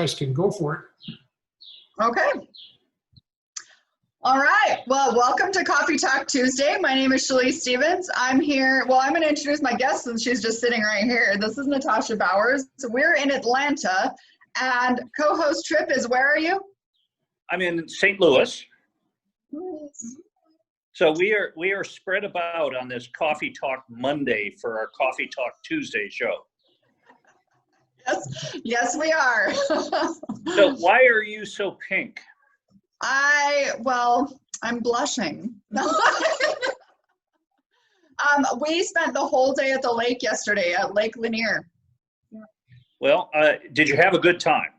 guys can go for it. Okay. All right. Well, welcome to Coffee Talk Tuesday. My name is Shalise Stevens. I'm here. Well, I'm going to introduce my guest since she's just sitting right here. This is Natosha Bowers. So we're in Atlanta, and co-host Trip is, where are you? I'm in St. Louis. So we are spread about on this Coffee Talk Monday for our Coffee Talk Tuesday show. Yes, we are. So why are you so pink? I'm blushing. We spent the whole day at the lake yesterday at Lake Lanier. Well, did you have a good time?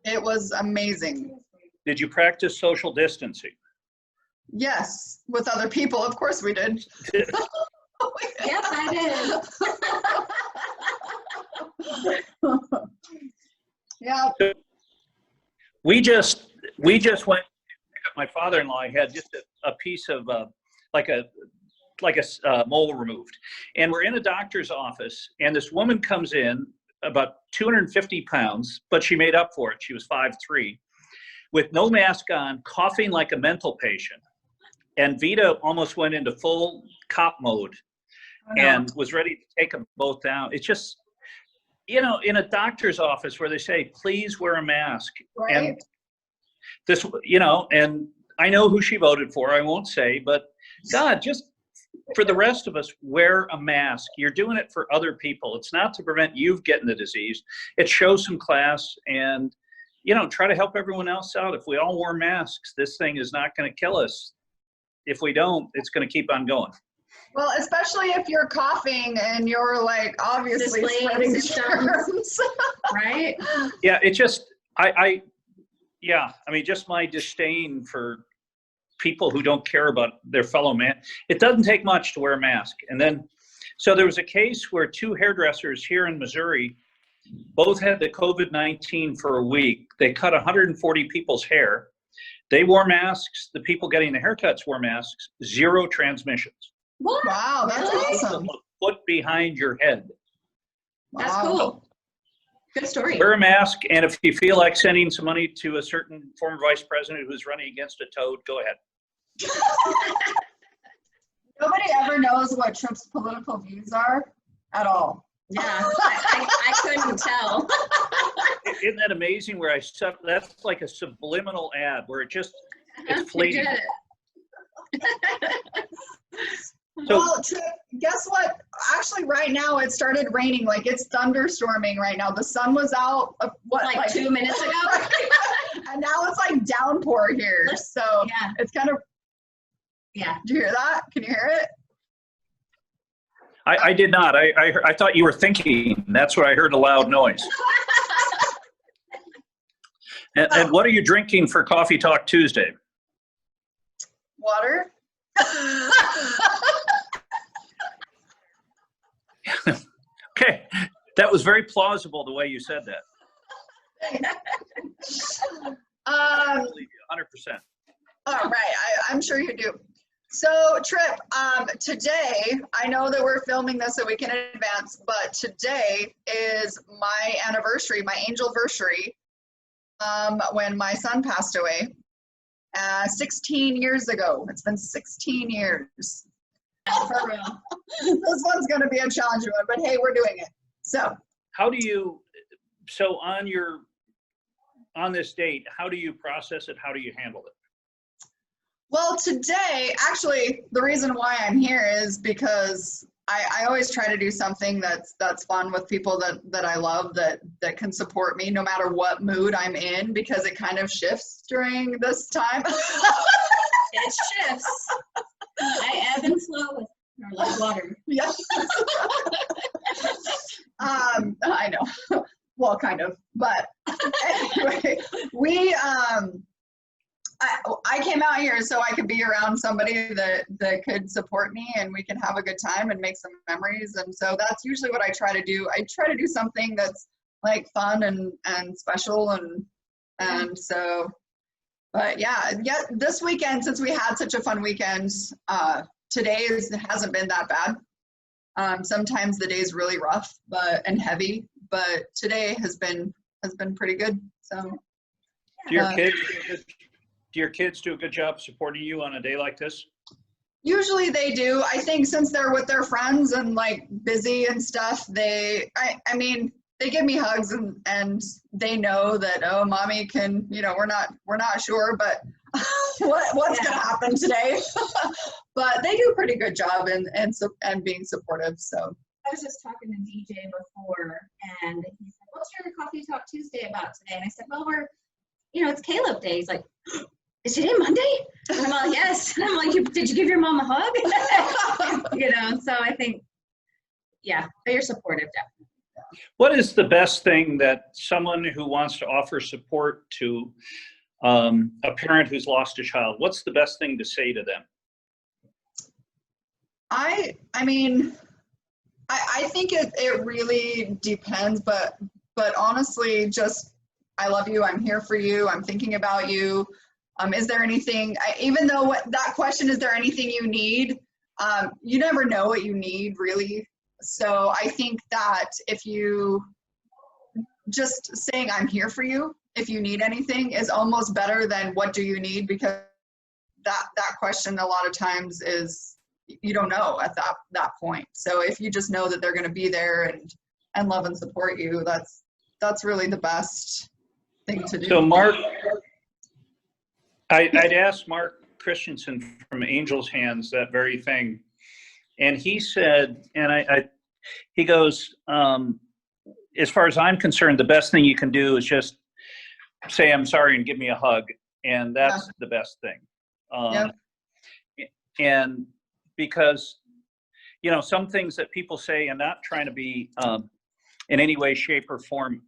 It was amazing. Did you practice social distancing? Yes, with other people, of course we did. Yes, I did. Yeah. We just went. My father-in-law had just a piece of like a mole removed, and we're in a doctor's office, and this woman comes in about 250 pounds, but she made up for it. She was 5'3", with no mask on, coughing like a mental patient. And Vita almost went into full cop mode and was ready to take them both down. It's just, in a doctor's office where they say, please wear a mask. Right. And this, and I know who she voted for, I won't say, but God, just for the rest of us, wear a mask. You're doing it for other people. It's not to prevent you getting the disease. It shows some class and, try to help everyone else out. If we all wore masks, this thing is not going to kill us. If we don't, it's going to keep on going. Well, especially if you're coughing and you're like obviously spreading germs. Right? Yeah, it just, just my disdain for people who don't care about their fellow man. It doesn't take much to wear a mask. And then, so there was a case where two hairdressers here in Missouri both had the COVID-19 for a week. They cut 140 people's hair. They wore masks. The people getting the haircuts wore masks. 0 transmissions. What? Wow, that's awesome. Foot behind your head. That's cool. Good story. Wear a mask, and if you feel like sending some money to a certain former vice president who's running against a toad, go ahead. Nobody ever knows what Tripp's political views are at all. Yeah, I couldn't tell. Isn't that amazing? Where that's like a subliminal ad where it's fleeting. So, well, Trip, guess what? Actually, right now it started raining. Like it's thunderstorming right now. The sun was out. Like 2 minutes ago, and now it's like downpour here. So yeah, it's kind of. Yeah. Do you hear that? Can you hear it? I did not. I thought you were thinking. That's what I heard, a loud noise. And what are you drinking for Coffee Talk Tuesday? Water. Okay, that was very plausible the way you said that. I believe you 100%. All right, I'm sure you do. So, Trip, today, I know that we're filming this a week in advance, but today is my anniversary, my Angelversary, when my son passed away 16 years ago. It's been 16 years. For real. This one's going to be a challenging one, but hey, we're doing it. So, on this date, how do you process it? How do you handle it? Well, today, actually, the reason why I'm here is because I always try to do something that's fun with people that I love, that can support me no matter what mood I'm in, because it kind of shifts during this time. It shifts. I ebb and flow with her like water. Yes. I know. Well, kind of. But anyway, I came out here so I could be around somebody that could support me, and we can have a good time and make some memories. And so that's usually what I try to do. I try to do something that's like fun and special, and so, but yeah, this weekend, since we had such a fun weekend, today hasn't been that bad. Sometimes the day's really rough and heavy, but today has been pretty good. So Do your Uh, kids do your kids do a good job supporting you on a day like this? usually they do. I think since they're with their friends and like busy and stuff, I mean, they give me hugs and they know that, oh, mommy can, we're not sure, but what's gonna happen today? But they do a pretty good job and being supportive. So I was just talking to DJ before, and he said, "What's your Coffee Talk Tuesday about today?" And I said, "Well, it's Caleb Day." He's like, "Is today Monday?" And I'm like, "Yes." And I'm like, "Did you give your mom a hug?" So I think, yeah, but you're supportive, definitely. What is the best thing that someone who wants to offer support to a parent who's lost a child, what's the best thing to say to them? I mean, I think it really depends, but honestly, just I love you. I'm here for you. I'm thinking about you. Is there anything? Even though that question, is there anything you need? You never know what you need, really. So I think that if you just saying I'm here for you, if you need anything, is almost better than what do you need, because that question a lot of times is you don't know at that point. So if you just know that they're going to be there and love and support you, that's really the best thing to do. So Mark, I'd asked Mark Christensen from Angel's Hands that very thing, and he said, and he goes, as far as I'm concerned, the best thing you can do is just say I'm sorry and give me a hug, and that's the best thing. And because some things that people say, and not trying to be in any way, shape, or form,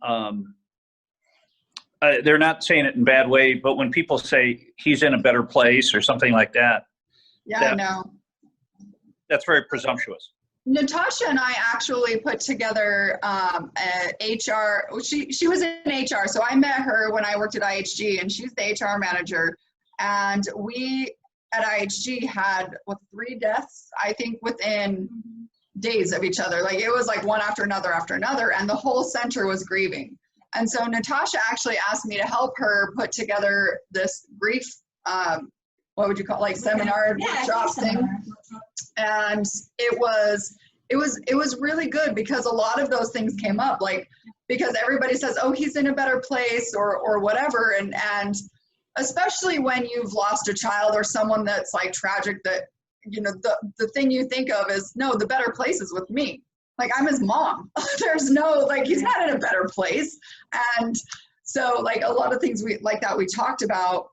they're not saying it in a bad way, but when people say he's in a better place or something like that, I know. That's very presumptuous. Natasha and I actually put together HR. She was in HR, so I met her when I worked at IHG, and she's the HR manager. And we at IHG had 3 deaths, I think, within days of each other. Like it was like one after another, and the whole center was grieving. And so Natasha actually asked me to help her put together this grief, what would you call it, like seminar, workshop thing. And it was really good, because a lot of those things came up, like because everybody says, oh, he's in a better place or whatever, and especially when you've lost a child or someone that's like tragic, that the thing you think of is, no, the better place is with me. Like I'm his mom. There's no, like, he's not in a better place. And so like a lot of things we talked about.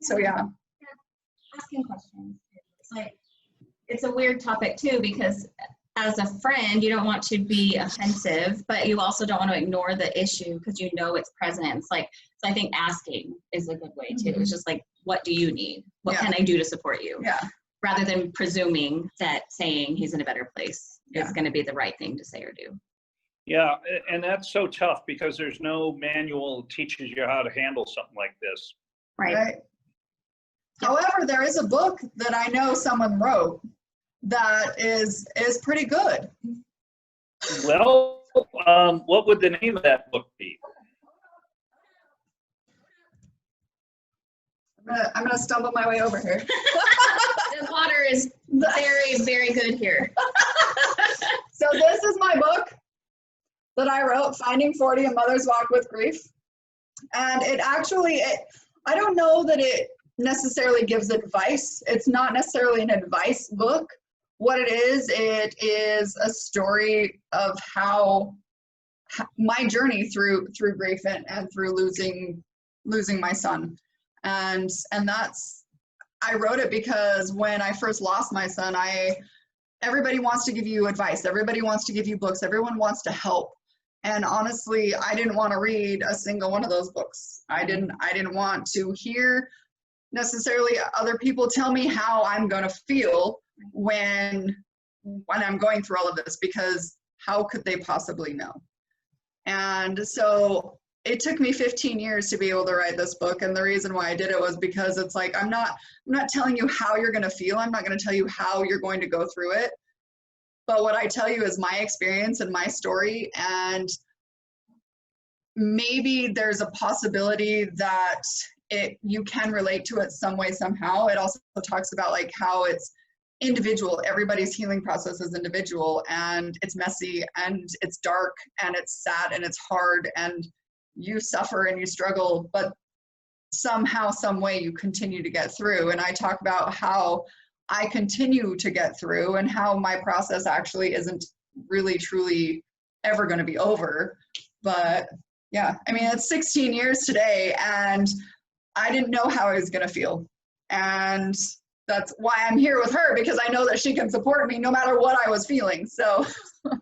So yeah. Asking questions. It's like, it's a weird topic too, because as a friend, you don't want to be offensive, but you also don't want to ignore the issue because it's present. It's like, so I think asking is a good way too. It's just like, what do you need? What can I do to support you? Yeah. Rather than presuming that saying he's in a better place is going to be the right thing to say or do. Yeah, and that's so tough because there's no manual teaches you how to handle something like this. Right. However, there is a book that I know someone wrote that is pretty good. Well, what would the name of that book be? I'm gonna stumble my way over here. The water is very, very good here. So this is my book that I wrote, Finding 40, A Mother's Walk with Grief. And I don't know that it necessarily gives advice. It's not necessarily an advice book. What it is a story of how my journey through grief and through losing my son. And that's, I wrote it because when I first lost my son, everybody wants to give you advice. Everybody wants to give you books. Everyone wants to help. And honestly, I didn't want to read a single one of those books. I didn't want to hear necessarily other people tell me how I'm going to feel when I'm going through all of this, because how could they possibly know? And so it took me 15 years to be able to write this book. And the reason why I did it was because it's like, I'm not telling you how you're going to feel. I'm not going to tell you how you're going to go through it. But what I tell you is my experience and my story. And maybe there's a possibility that you can relate to it some way, somehow. It also talks about like how it's individual. Everybody's healing process is individual, and it's messy and it's dark and it's sad and it's hard and you suffer and you struggle, but somehow, some way you continue to get through. And I talk about how I continue to get through and how my process actually isn't really truly ever going to be over. But yeah, I mean, it's 16 years today and I didn't know how I was going to feel. And that's why I'm here with her, because I know that she can support me no matter what I was feeling. So I have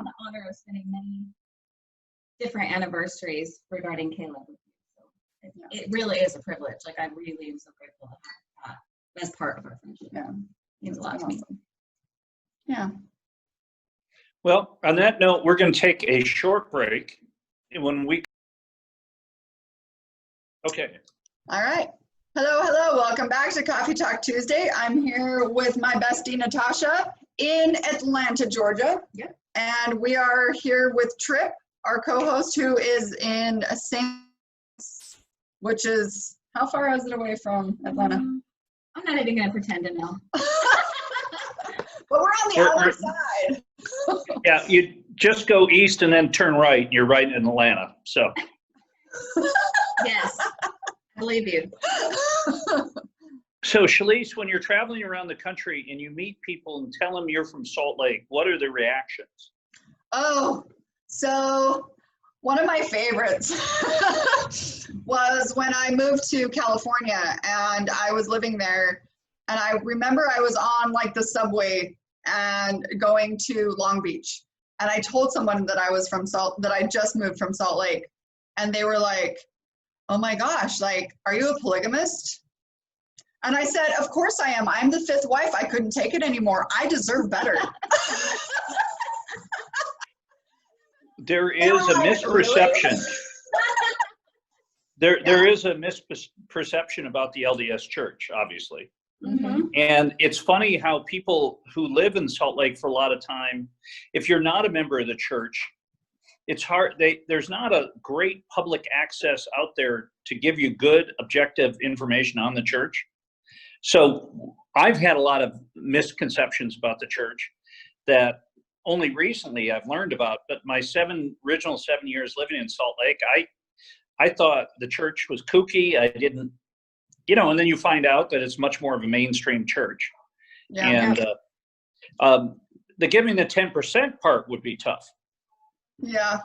the honor of spending many different anniversaries regarding Caleb with you. So it really is a privilege. Like, I really am so grateful to have that as part of our friendship. yeah, It means a lot to me. yeah. Well, on that note, we're going to take a short break. And when we okay. All right. Hello, hello. Welcome back to Coffee Talk Tuesday. I'm here with my bestie, Natosha, in Atlanta, Georgia. Yeah. And we are here with Trip, our co-host, who is in St. which is, how far is it away from Atlanta? I'm not even going to pretend to know. But we're on the other side. Yeah, you just go east and then turn right, and you're right in Atlanta. So. Yes, I believe you. So, Shalise, when you're traveling around the country and you meet people and tell them you're from Salt Lake, what are the reactions? Oh, so one of my favorites was when I moved to California and I was living there. And I remember I was on like the subway and going to Long Beach. And I told someone that I was from that I just moved from Salt Lake. And they were like, oh my gosh, like, are you a polygamist? And I said, of course I am. I'm the fifth wife. I couldn't take it anymore. I deserve better. There is a misperception. There is a misperception about the LDS Church, obviously. Mm-hmm. And it's funny how people who live in Salt Lake for a lot of time, if you're not a member of the church, it's hard. There's not a great public access out there to give you good, objective information on the church. So I've had a lot of misconceptions about the church that only recently I've learned about. But my original 7 years living in Salt Lake, I thought the church was kooky. I didn't, and then you find out that it's much more of a mainstream church. Yeah. And the giving the 10% part would be tough. Yeah,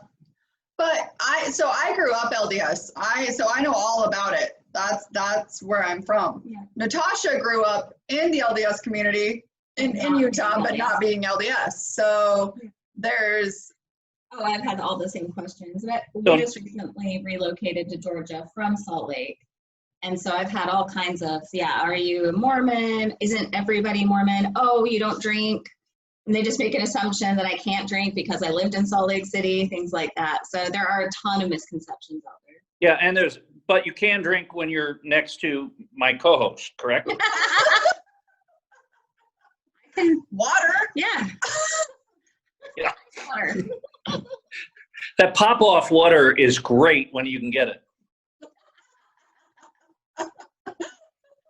but I grew up LDS. So I know all about it. That's where I'm from. Yeah. Natosha grew up in the LDS community in Utah, but not being LDS. So there's. Oh, I've had all the same questions. We just recently relocated to Georgia from Salt Lake. And so I've had all kinds of, are you a Mormon? Isn't everybody Mormon? Oh, you don't drink. And they just make an assumption that I can't drink because I lived in Salt Lake City, things like that. So there are a ton of misconceptions out there. Yeah, and but you can drink when you're next to my co-host, correct? Water. Yeah. Yeah. Water. That pop-off water is great when you can get it.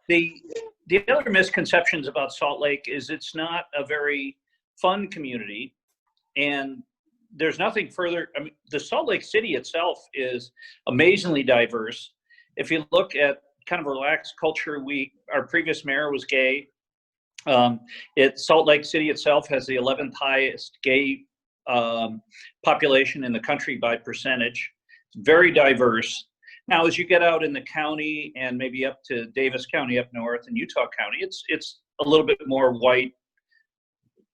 The other misconceptions about Salt Lake is it's not a very fun community, and there's nothing further. I mean, the Salt Lake City itself is amazingly diverse. If you look at kind of relaxed culture, our previous mayor was gay. Salt Lake City itself has the 11th highest gay population in the country by percentage. It's very diverse. Now, as you get out in the county and maybe up to Davis County up north and Utah County, it's a little bit more white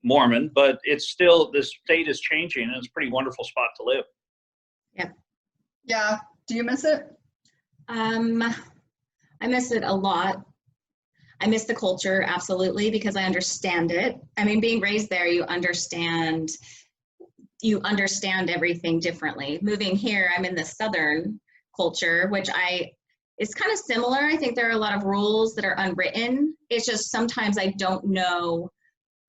Mormon, but it's still, the state is changing and it's a pretty wonderful spot to live. Yeah. Yeah. Do you miss it? I miss it a lot. I miss the culture, absolutely, because I understand it. I mean, being raised there, you understand everything differently. Moving here, I'm in the Southern culture, which it's kind of similar. I think there are a lot of rules that are unwritten. It's just sometimes I don't know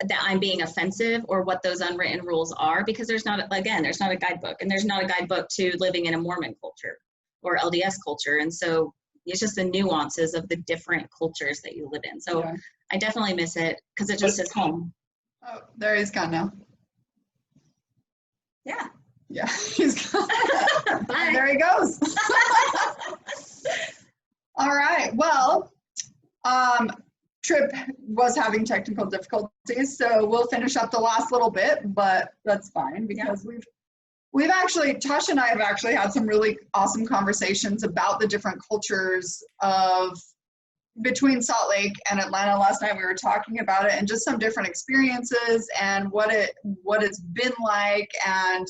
that I'm being offensive or what those unwritten rules are, because there's not a guidebook, and there's not a guidebook to living in a Mormon culture or LDS culture. And so it's just the nuances of the different cultures that you live in. So Yeah. I definitely miss it because it just is home. Oh, there he's gone now. Yeah. Yeah, he's gone. Bye. There he goes. All right. Well, Trip was having technical difficulties, so we'll finish up the last little bit, but that's fine because we've actually, Tasha and I have actually had some really awesome conversations about the different cultures of between Salt Lake and Atlanta. Last night we were talking about it and just some different experiences and what it's been like, and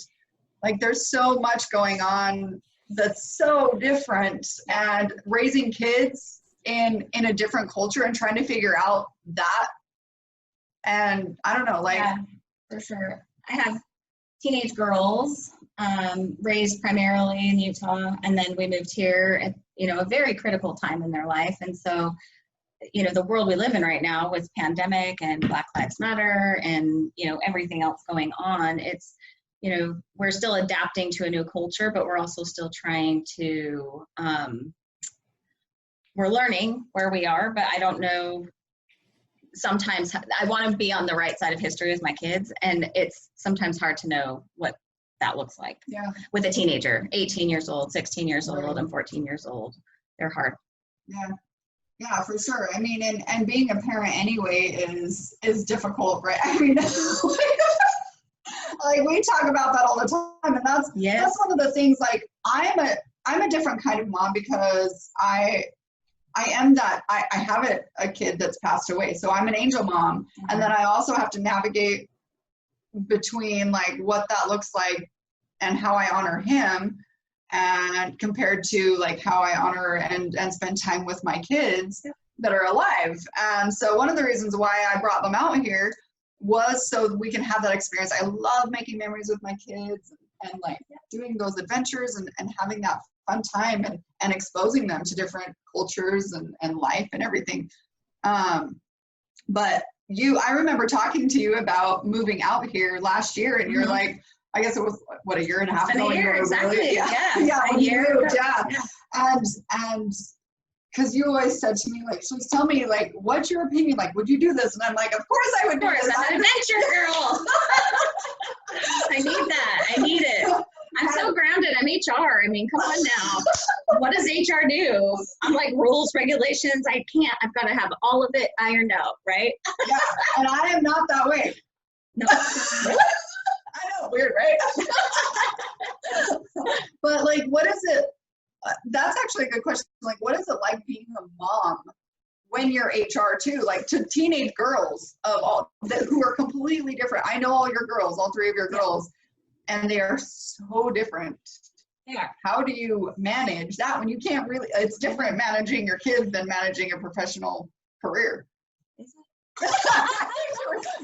like there's so much going on that's so different, and raising kids in a different culture and trying to figure out that. And I don't know, like yeah, for sure. I have teenage girls raised primarily in Utah, and then we moved here at a very critical time in their life. And so the world we live in right now with pandemic and Black Lives Matter and everything else going on, it's we're still adapting to a new culture, but we're also still trying to we're learning where we are. But I don't know, sometimes I want to be on the right side of history with my kids, and it's sometimes hard to know what that looks like. Yeah. With a teenager, 18 years old, 16 years old, Right. and 14 years old. They're hard. Yeah, for sure. I mean, and being a parent anyway is difficult, right? I mean, like we talk about that all the time, and that's one of the things. Like I'm a different kind of mom because I am that I have a kid that's passed away, so I'm an angel mom, and then I also have to navigate between like what that looks like and how I honor him, and compared to like how I honor and spend time with my kids that are alive. And so one of the reasons why I brought them out here was so we can have that experience. I love making memories with my kids and like doing those adventures and having that fun time and exposing them to different cultures and life and everything. But I remember talking to you about moving out here last year, and you're like, I guess it was what, a year and a half ago. Exactly. Really, when you moved, and because you always said to me, like, so tell me, like, what's your opinion? Like, would you do this? And I'm like, of course I would do this. I'm an adventure girl. I need that. I need it. I'm so grounded. I'm HR. I mean, come on now. What does HR do? I'm like rules, regulations. I can't. I've got to have all of it ironed out, right? Yeah, and I am not that way. No. I know, weird, right? But like, what is it? That's actually a good question. Like, what is it like being a mom when you're HR too? Like to teenage girls who are completely different. I know all your girls, all three of your girls, and they are so different. Yeah. How do you manage that when you can't really? It's different managing your kids than managing a professional career. Is it?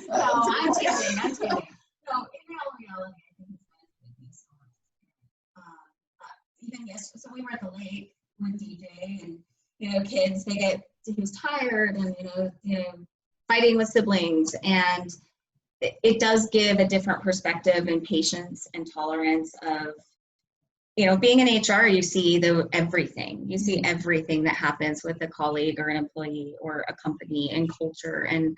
No, I'm kidding. No, in reality, I think it's even yesterday, so we were at the lake with DJ, and kids, he was tired, and fighting with siblings, and it does give a different perspective and patience and tolerance of being in HR. You see everything. You see everything that happens with a colleague or an employee or a company and culture, and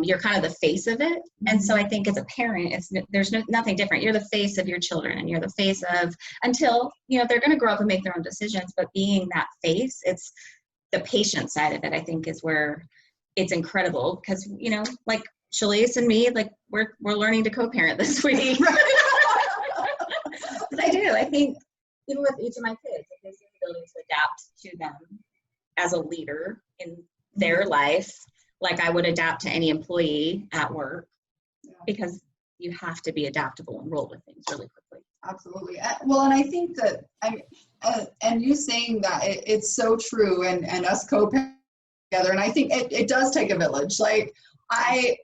you're kind of the face of it. And so I think as a parent, there's nothing different. You're the face of your children, and you're the face of, until they're going to grow up and make their own decisions. But being that face, it's the patient side of it. I think is where it's incredible, because like Shalise and me, like we're learning to co-parent this week. But I do. I think even with each of my kids, it gives you the ability to adapt to them as a leader in their life, like I would adapt to any employee at work, because you have to be adaptable and roll with things really quickly. Absolutely. Well, and I think that and you saying that it's so true, and us co-parenting together, and I think it does take a village. Like I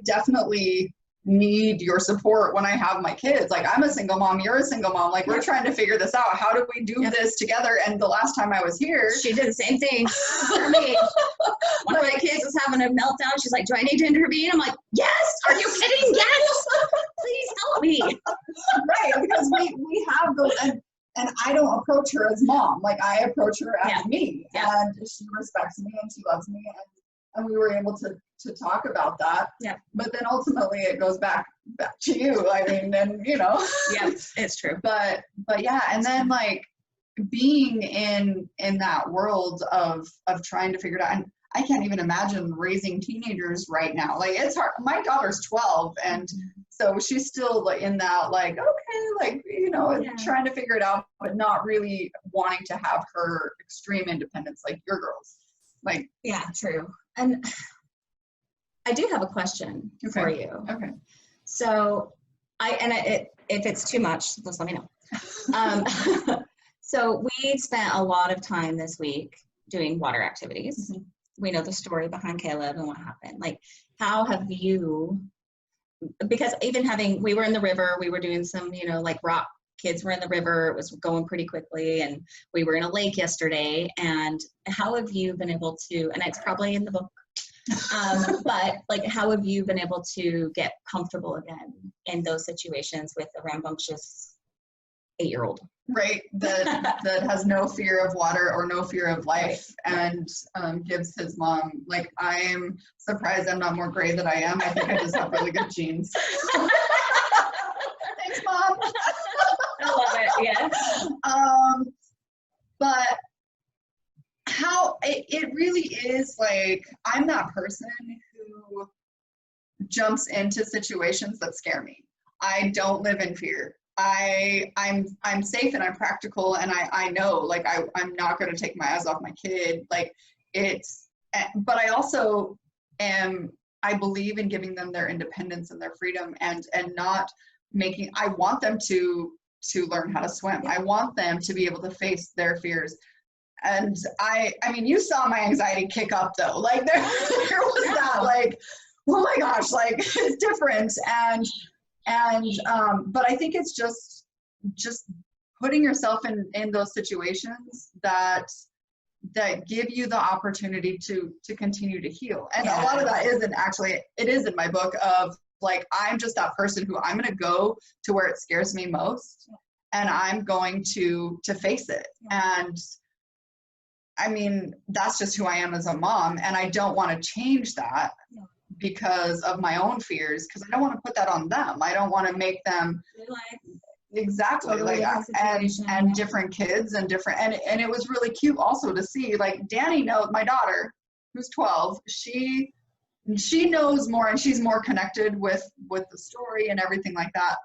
definitely need your support when I have my kids. Like I'm a single mom, you're a single mom. Like we're trying to figure this out. How do we do this together? And the last time I was here, she did the same thing for me. One of my kids was having a meltdown. She's like, do I need to intervene? I'm like, yes. Are you kidding? Yes. Please help me. Right, because we have those, and I don't approach her as mom. Like, I approach her as me, and she respects me and she loves me, and we were able to talk about that. Yeah. But then ultimately it goes back to you. I mean, and Yeah, it's true. But yeah, and then like being in that world of trying to figure it out, and I can't even imagine raising teenagers right now. Like, it's hard. My daughter's 12, and so she's still like in that, like, okay, like, trying to figure it out, but not really wanting to have her extreme independence like your girls. Like, yeah, true. And I do have a question for you. Okay. So if it's too much, just let me know. So we spent a lot of time this week doing water activities. Mm-hmm. We know the story behind Caleb and what happened. Like, how have you, because even we were in the river, we were doing some, like rock, kids were in the river, it was going pretty quickly, and we were in a lake yesterday. And how have you been able to, and it's probably in the book, but like, how have you been able to get comfortable again in those situations with a rambunctious 8-year-old? Right, that has no fear of water or no fear of life, and gives his mom, like, I'm surprised I'm not more gray than I am. I think I just have really good genes. Thanks, Mom. I love it, yeah. But how it really is, like, I'm that person who jumps into situations that scare me. I don't live in fear. I'm safe and I'm practical, and I know, like, I'm not going to take my eyes off my kid. Like, but I also I believe in giving them their independence and their freedom, and not making, I want them to learn how to swim. I want them to be able to face their fears. And I mean, you saw my anxiety kick up though. Like, there was that, like, oh my gosh, like, it's different. But I think it's just putting yourself in those situations that give you the opportunity to continue to heal. And a lot of that it is in my book of, like, I'm just that person who I'm going to go to where it scares me most, and I'm going to face it. And I mean, that's just who I am as a mom, and I don't want to change that because of my own fears, because I don't want to put that on them. I don't want to make them exactly totally like, and different kids and different, and it was really cute also to see, like, Danny knows, my daughter who's 12, she knows more, and she's more connected with the story and everything like that,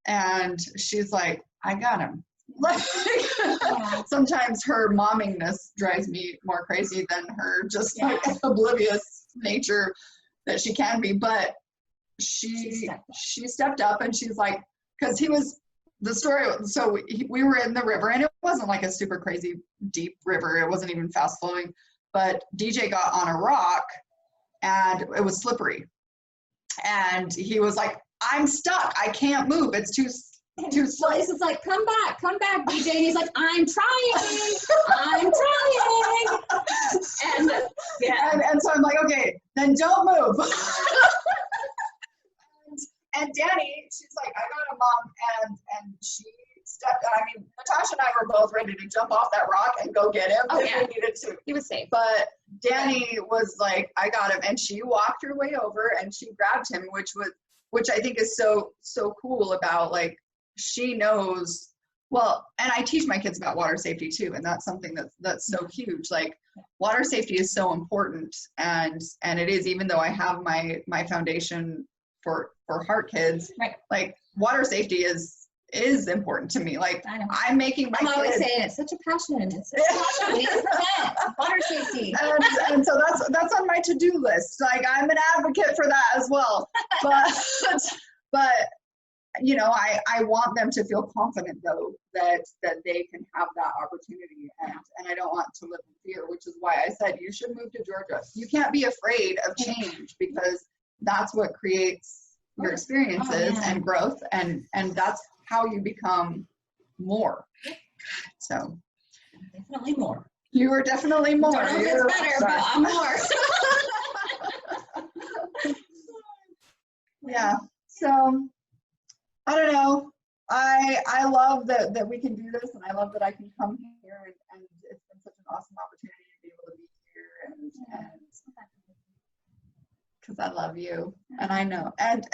and she's like, I got him. Like, sometimes her mommingness drives me more crazy than her just like oblivious nature that she can be. But she stepped up, and she's like, because the story, so we were in the river, and it wasn't like a super crazy deep river, it wasn't even fast flowing, but DJ got on a rock and it was slippery, and he was like, I'm stuck, I can't move, it's too slow. It's like, come back, DJ. And he's like, I'm trying. And so I'm like, okay, then don't move. and Danny, she's like, I got a mom, and she stepped. I mean, Natasha and I were both ready to jump off that rock and go get him if we needed to. He was safe. But Danny was like, I got him, and she walked her way over and she grabbed him, which I think is so cool about, like, she knows well, and I teach my kids about water safety too, and that's something that's so huge. Like, water safety is so important, and it is, even though I have my foundation for heart kids, right? Like, water safety is important to me. Like, I'm making my kids. I'm always saying it's such a passion. It's such a passion. We need to prevent water safety. And so that's on my to-do list. Like, I'm an advocate for that as well. But you know, I want them to feel confident though that they can have that opportunity, and I don't want to live in fear, which is why I said you should move to Georgia. You can't be afraid of change, because that's what creates your experiences and growth, and that's how you become more. So definitely more. You are definitely more. Don't know if it's better, but I'm more. Yeah. So I don't know. I love that we can do this, and I love that I can come here, and it's been such an awesome opportunity to be able to be here, and because I love you, and I know, and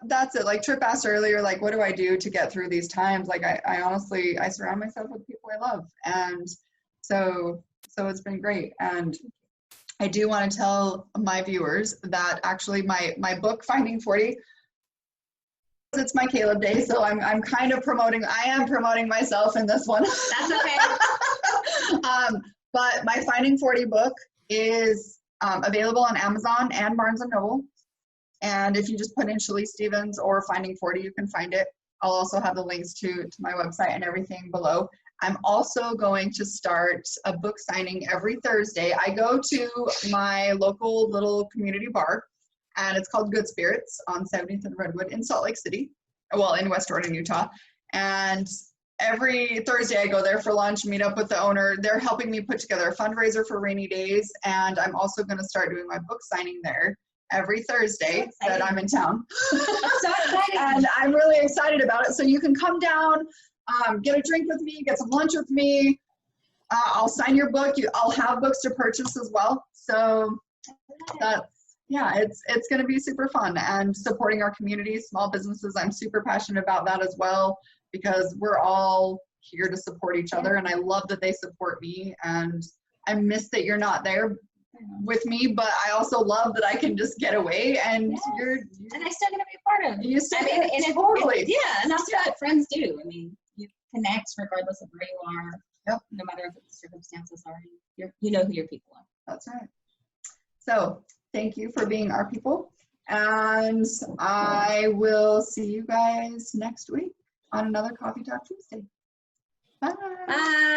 that's it. Like Trip asked earlier, like what do I do to get through these times? Like I honestly, I surround myself with people I love, and so it's been great. And I do want to tell my viewers that actually my book Finding 40, it's my Caleb Day, so I'm kind of promoting. I am promoting myself in this one. That's okay. But my Finding 40 book is available on Amazon and Barnes & Noble. And if you just put in Shalice Stevens or Finding 40, you can find it. I'll also have the links to my website and everything below. I'm also going to start a book signing every Thursday. I go to my local little community bar, and it's called Good Spirits on 70th and Redwood in Salt Lake City, well, in West Jordan, Utah. And every Thursday I go there for lunch, meet up with the owner. They're helping me put together a fundraiser for rainy days. And I'm also going to start doing my book signing there every Thursday that I'm in town. So exciting. And I'm really excited about it. So you can come down, get a drink with me, get some lunch with me. I'll sign your book. I'll have books to purchase as well. So that's, yeah, it's going to be super fun, and supporting our community, small businesses. I'm super passionate about that as well, because we're all here to support each other, and I love that they support me, and I miss that you're not there with me, but I also love that I can just get away, and you're and I still get to be a part of it. You still I mean, and totally. yeah, and that's what friends do. I mean, you connect regardless of where you are. Yep. No matter what the circumstances are, you know who your people are. That's right. So thank you for being our people, and I will see you guys next week on another Coffee Talk Tuesday. Bye. Bye.